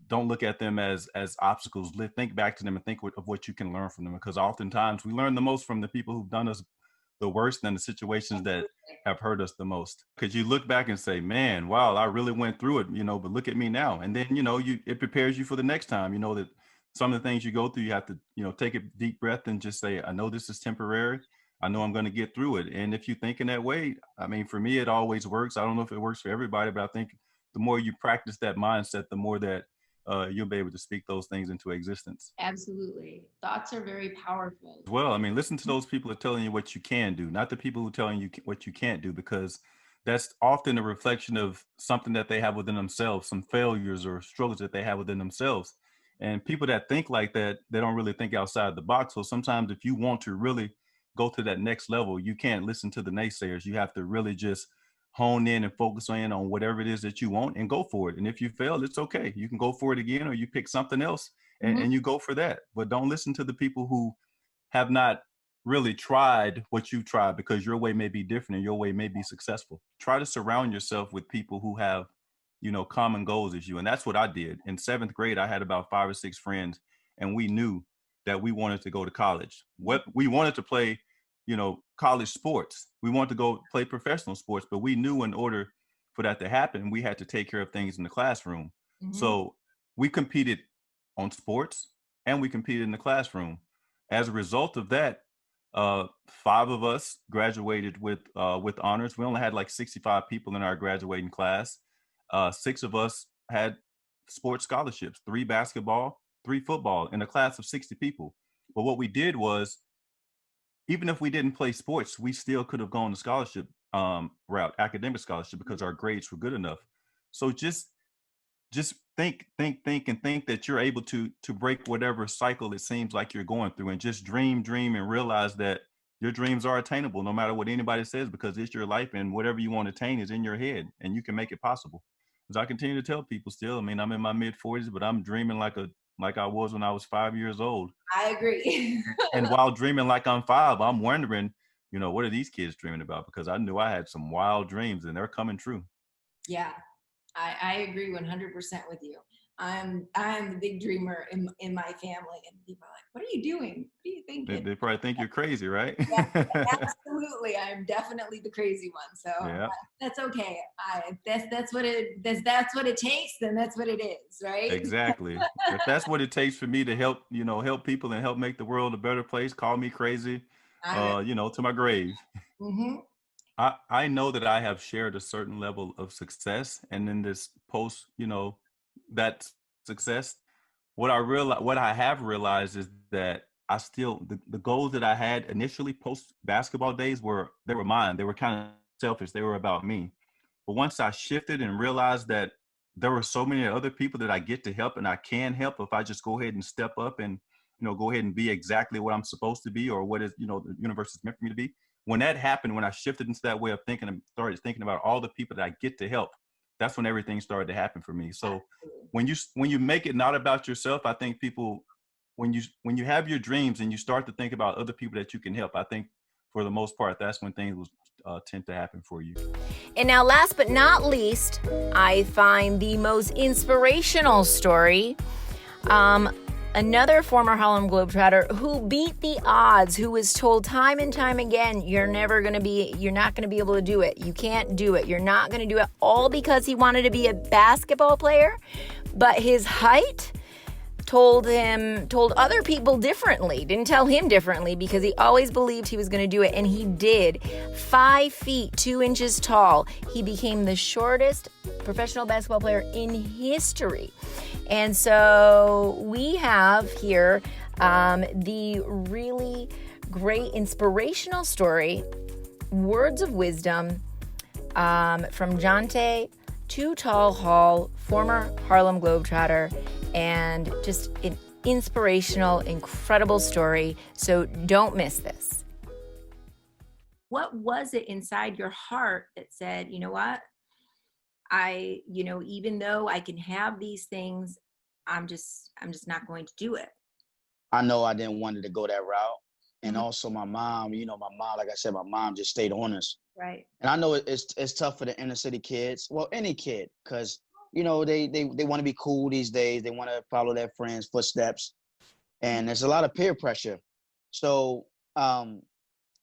don't look at them as obstacles. Think back to them and think of what you can learn from them, because oftentimes we learn the most from the people who've done us the worst than the situations that have hurt us the most. Because you look back and say, man, wow, I really went through it, but look at me now. And then, it prepares you for the next time. You know that some of the things you go through, you have to, take a deep breath and just say, I know this is temporary. I know I'm going to get through it. And if you think in that way, I mean, for me, it always works. I don't know if it works for everybody, but I think the more you practice that mindset, the more that you'll be able to speak those things into existence. Absolutely. Thoughts are very powerful. Well, I mean, listen to those people who are telling you what you can do, not the people who are telling you what you can't do, because that's often a reflection of something that they have within themselves, some failures or struggles that they have within themselves. And people that think like that, they don't really think outside the box. So sometimes if you want to really go to that next level, you can't listen to the naysayers. You have to really just hone in and focus in on whatever it is that you want and go for it. And if you fail, it's okay. You can go for it again, or you pick something else and you go for that. But don't listen to the people who have not really tried what you tried, because your way may be different and your way may be successful. Try to surround yourself with people who have common goals as you. And that's what I did. In 7th grade, I had about 5 or 6 friends, and we knew that we wanted to go to college. What we wanted to play, college sports. We wanted to go play professional sports, but we knew in order for that to happen, we had to take care of things in the classroom. So we competed on sports and we competed in the classroom. As a result of that, 5 of us graduated with honors. We only had like 65 people in our graduating class. 6 of us had sports scholarships, 3 basketball, 3 football in a class of 60 people. But what we did was, even if we didn't play sports, we still could have gone the scholarship route, academic scholarship, because our grades were good enough. So just think that you're able to break whatever cycle it seems like you're going through, and just dream and realize that your dreams are attainable no matter what anybody says, because it's your life, and whatever you want to attain is in your head, and you can make it possible. As I continue to tell people still, I mean, I'm in my mid-40s, but I'm dreaming like I was when I was 5 years old. I agree. And while dreaming like I'm 5, I'm wondering, what are these kids dreaming about? Because I knew I had some wild dreams, and they're coming true. Yeah, I agree 100% with you. I'm the big dreamer in my family, and people are like, "What are you doing? What are you thinking?" They probably think you're crazy, right? Yeah, absolutely. I'm definitely the crazy one. So yeah. That's okay. That's what it takes. Then that's what it is, right? Exactly. If that's what it takes for me to help people and help make the world a better place, call me crazy, to my grave. Mm-hmm. I know that I have shared a certain level of success, and in this post, that success, what I have realized is that I still, the goals that I had initially post basketball days were mine. They were kind of selfish. They were about me. But once I shifted and realized that there were so many other people that I get to help, and I can help if I just go ahead and step up and, go ahead and be exactly what I'm supposed to be, or what is, the universe is meant for me to be. When that happened, when I shifted into that way of thinking and started thinking about all the people that I get to help, that's when everything started to happen for me. So when you make it not about yourself, I think people, when you have your dreams and you start to think about other people that you can help, I think for the most part, that's when things will tend to happen for you. And now, last but not least, I find the most inspirational story. Another former Harlem Globetrotter who beat the odds, who was told time and time again, you're not going to be able to do it. You can't do it. You're not going to do it, all because he wanted to be a basketball player. But his height told other people differently, didn't tell him differently, because he always believed he was going to do it. And he did. 5 feet, 2 inches tall. He became the shortest professional basketball player in history. And so we have here the really great inspirational story, words of wisdom from Jonte, Too Tall Hall, former Harlem Globetrotter, and just an inspirational, incredible story. So don't miss this. What was it inside your heart that said, you know what? Even though I can have these things, I'm just not going to do it. I know I didn't want to go that route. And also my mom, like I said, my mom just stayed on us. Right. And I know it's tough for the inner city kids. Well, any kid, because, they want to be cool these days. They want to follow their friends' footsteps. And there's a lot of peer pressure. So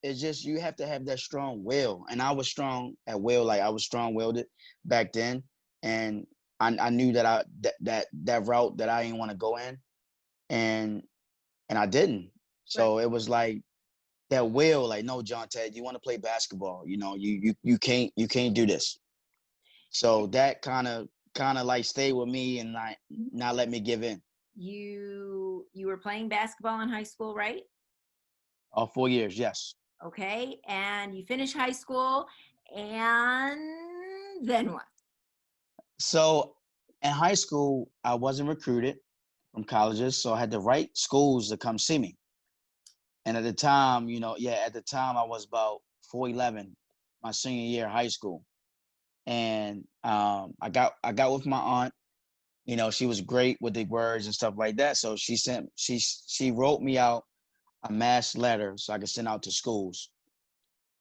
it's just, you have to have that strong will. And I was strong at will. Like I was strong-willed back then. And I knew that that route that I didn't want to go in. And I didn't. So It was like that will, like, no, Jonte, you want to play basketball. You can't do this. So that kind of like stayed with me and not let me give in. You were playing basketball in high school, right? 4 years, yes. Okay. And you finished high school, and then what? So in high school, I wasn't recruited from colleges, so I had to write schools to come see me. And at the time, I was about 4'11", my senior year of high school. And I got with my aunt. She was great with the words and stuff like that. So she wrote me out a mass letter so I could send out to schools,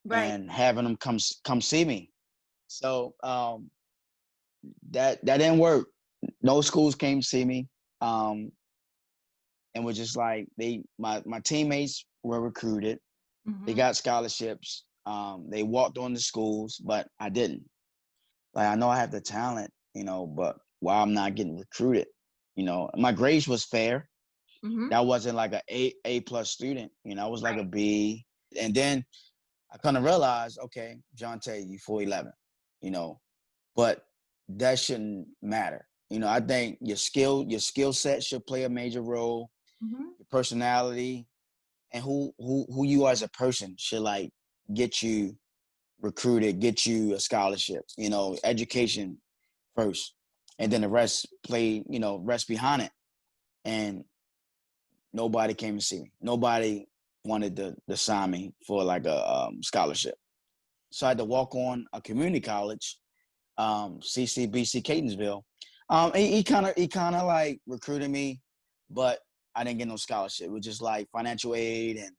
right, and having them come see me. So that didn't work. No schools came to see me. And was just like my teammates were recruited. They got scholarships. They walked on the schools, but I didn't. Like I know I have the talent, but why I'm not getting recruited, my grades was fair. That wasn't like A plus student, I was like a B. And then I kind of realized, okay, Jonte, you 4'11", but that shouldn't matter. I think your skill set should play a major role. Your personality and who you are as a person should like get you recruited, get you a scholarship, education first. And then the rest rest behind it. And nobody came to see me. Nobody wanted to sign me for like a scholarship. So I had to walk on a community college, CCBC Catonsville. He kind of like recruited me, but I didn't get no scholarship. It was just like financial aid and,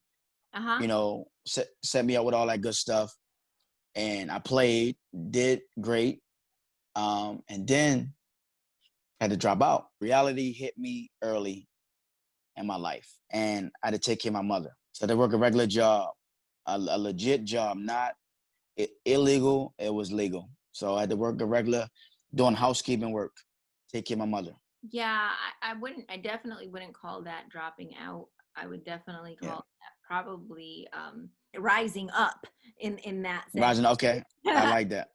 set me up with all that good stuff. And I played, did great. And then had to drop out. Reality hit me early in my life. And I had to take care of my mother. So I had to work a regular job, a legit job, not illegal. It was legal. So I had to work a regular, doing housekeeping work, take care of my mother. Yeah, I definitely wouldn't call that dropping out. I would definitely call that probably rising up in that sense. Rising, okay. I like that.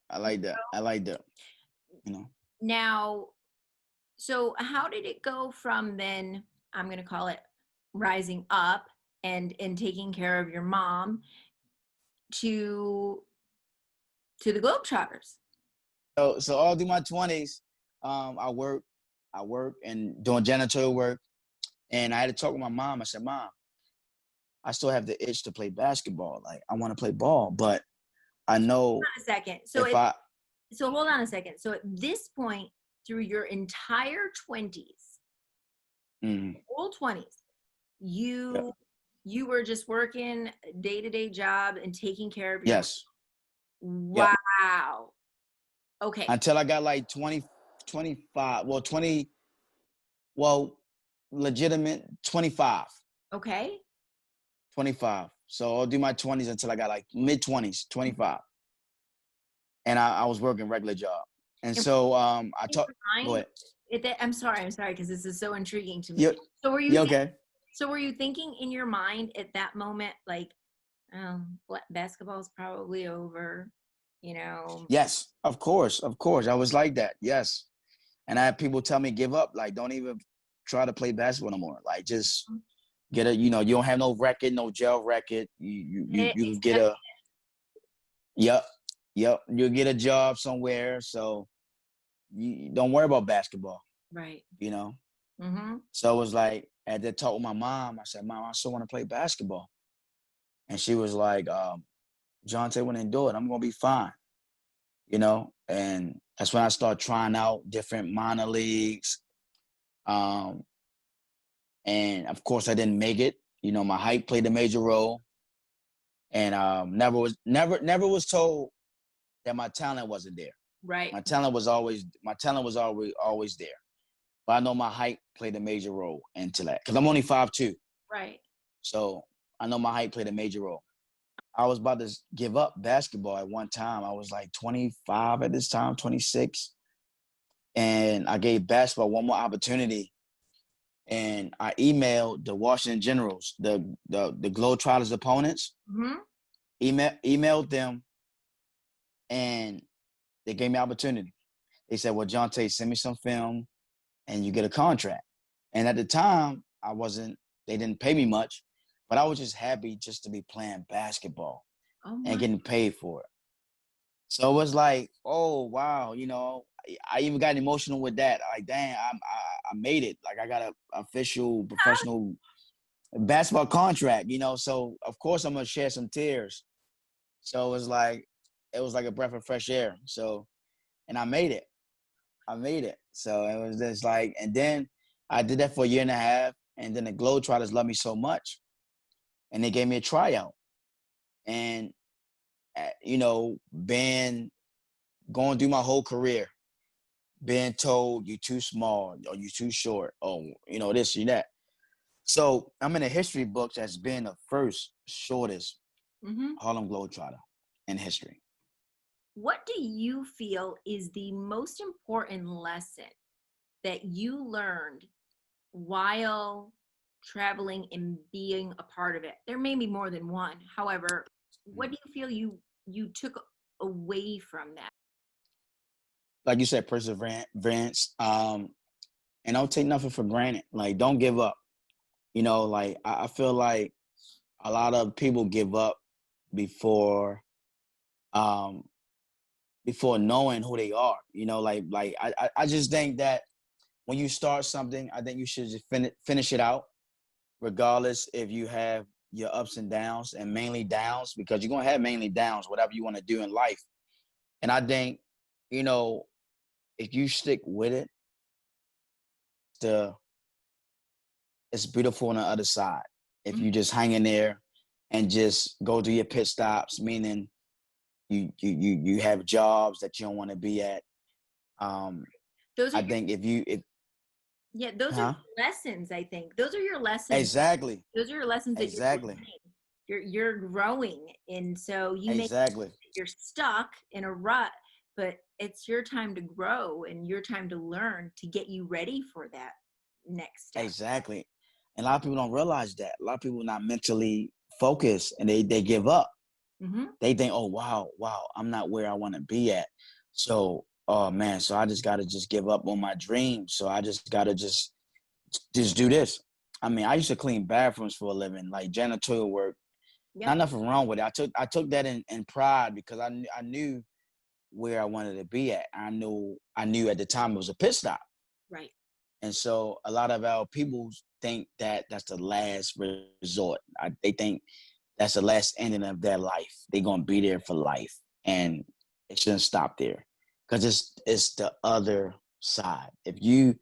Now, so how did it go from then, I'm going to call it rising up and taking care of your mom to the Globetrotters? So all through my 20s, I work and doing janitorial work. And I had to talk with my mom. I said, Mom, I still have the itch to play basketball. Like, I want to play ball, but I know. Hold on a second. So hold on a second. So at this point, through your entire 20s, whole 20s, you were just working a day-to-day job and taking care of your Wow. Yep. Okay. Until I got like 25, legitimate 25. Okay. 25. So I'll do my 20s until I got like mid-20s, 25. And I was working regular job. And so I talked. Go ahead. I'm sorry, because this is so intriguing to me. So were you thinking in your mind at that moment, like, basketball is probably over, Yes, of course. I was like that. Yes. And I had people tell me, give up. Like, don't even try to play basketball no more. Like, just get you don't have no record, no jail record. You get a, yep. You'll get a job somewhere. So you don't worry about basketball. Right. So it was like, I had to talk with my mom. I said, Mom, I still want to play basketball. And she was like, Jonte wouldn't do it. I'm going to be fine. And that's when I started trying out different minor leagues. And of course I didn't make it. My height played a major role. And never was told that my talent wasn't there. Right. My talent was always there. But I know my height played a major role into that. Because I'm only 5'2". Right. So I know my height played a major role. I was about to give up basketball at one time. I was like 25 at this time, 26. And I gave basketball one more opportunity. And I emailed the Washington Generals, the Globetrotters opponents, emailed them, and they gave me opportunity. They said, well, Jonte, send me some film and you get a contract. And at the time, they didn't pay me much, but I was just happy just to be playing basketball and getting paid for it. So it was like, oh, wow, I even got emotional with that. Like, dang, I made it. Like, I got an official professional basketball contract, so of course I'm going to share some tears. So it was like a breath of fresh air. So, and I made it. So it was just like, and then I did that for a year and a half. And then the Globetrotters loved me so much. And they gave me a tryout. And, going through my whole career, being told you're too small or you're too short or, you know, this, you that. So I'm in a history book that's been the first shortest Harlem Globetrotter in history. What do you feel is the most important lesson that you learned while traveling and being a part of it? There may be more than one. However, what do you feel you took away from that? Like you said, perseverance, and don't take nothing for granted. Like, don't give up. You know, like I feel like a lot of people give up before knowing who they are. You know, like I just think that when you start something, I think you should just finish it out, regardless if you have your ups and downs, and mainly downs, because you're gonna have mainly downs, whatever you want to do in life. And I think, you know, if you stick with it, it's beautiful on the other side. If you just hang in there and just go through your pit stops, meaning you have jobs that you don't want to be at. Those are I think those are lessons. I think those are your lessons. Exactly. Those are your lessons that Exactly. you're growing, and so you're stuck in a rut, but it's your time to grow and your time to learn to get you ready for that next step. Exactly. And a lot of people don't realize that. A lot of people are not mentally focused, and they give up. They think, oh, wow, I'm not where I want to be at. So, oh man, so I just got to just give up on my dreams. So I just got to just do this. I mean, I used to clean bathrooms for a living, like janitorial work. Yeah. Not nothing wrong with it. I took that in pride, because I knew where I wanted to be at. I knew at the time it was a pit stop. Right. And so a lot of our people think that that's the last resort. They think that's the last ending of their life. They're going to be there for life. And it shouldn't stop there, because it's the other side. If you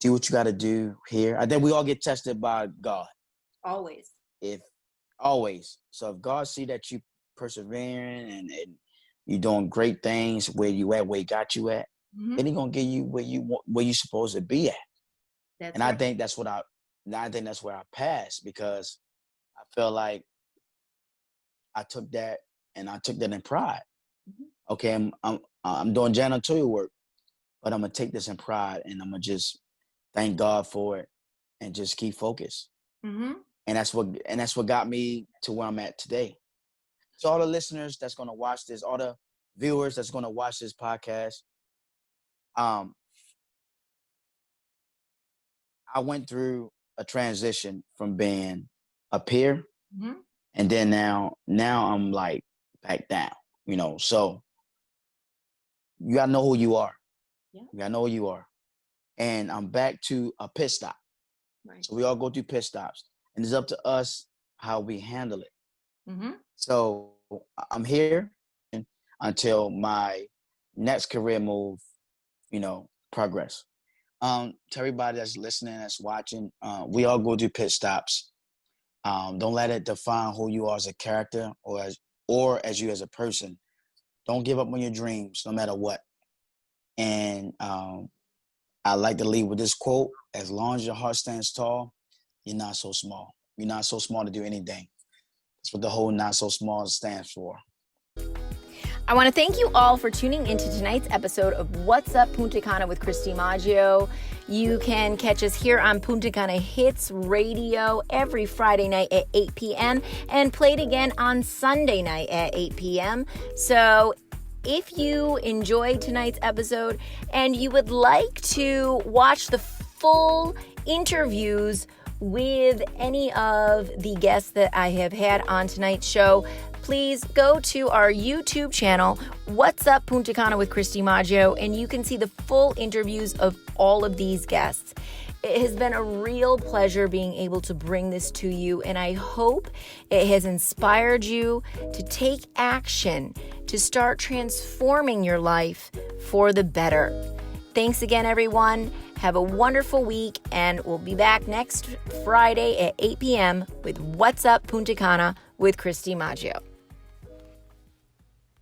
do what you got to do here, I think we all get tested by God. Always. Always. So if God see that you persevering and you're doing great things where you at, where he got you at, then he gonna get you where you supposed to be at. That's and right. I think that's where I passed, because I feel like I took that in pride. Okay, I'm doing janitorial work, but I'm gonna take this in pride, and I'm gonna just thank God for it and just keep focused. And that's what got me to where I'm at today. So all the listeners that's gonna watch this, all the viewers that's gonna watch this podcast, I went through a transition from being a peer, and then now I'm like back down, you know. So you gotta know who you are. Yeah. You gotta know who you are. And I'm back to a pit stop. Right. So we all go through pit stops, and it's up to us how we handle it. So I'm here until my next career move, you know, progress. To everybody that's listening, that's watching, we all go through pit stops. Don't let it define who you are as a character or as you as a person. Don't give up on your dreams, no matter what. And I like to leave with this quote: as long as your heart stands tall, you're not so small. You're not so small to do anything. That's what the whole "not so small" stands for. I want to thank you all for tuning into tonight's episode of What's Up Punta Cana with Kristi Maggio. You can catch us here on Punta Cana Hits Radio every Friday night at 8 p.m. and played again on Sunday night at 8 p.m. So if you enjoyed tonight's episode and you would like to watch the full interviews with any of the guests that I have had on tonight's show, please go to our YouTube channel, What's Up Punta Cana with Kristi Maggio, and you can see the full interviews of all of these guests. It has been a real pleasure being able to bring this to you, and I hope it has inspired you to take action to start transforming your life for the better. Thanks again, everyone. Have a wonderful week, and we'll be back next Friday at 8 p.m. with What's Up Punta Cana with Kristi Maggio.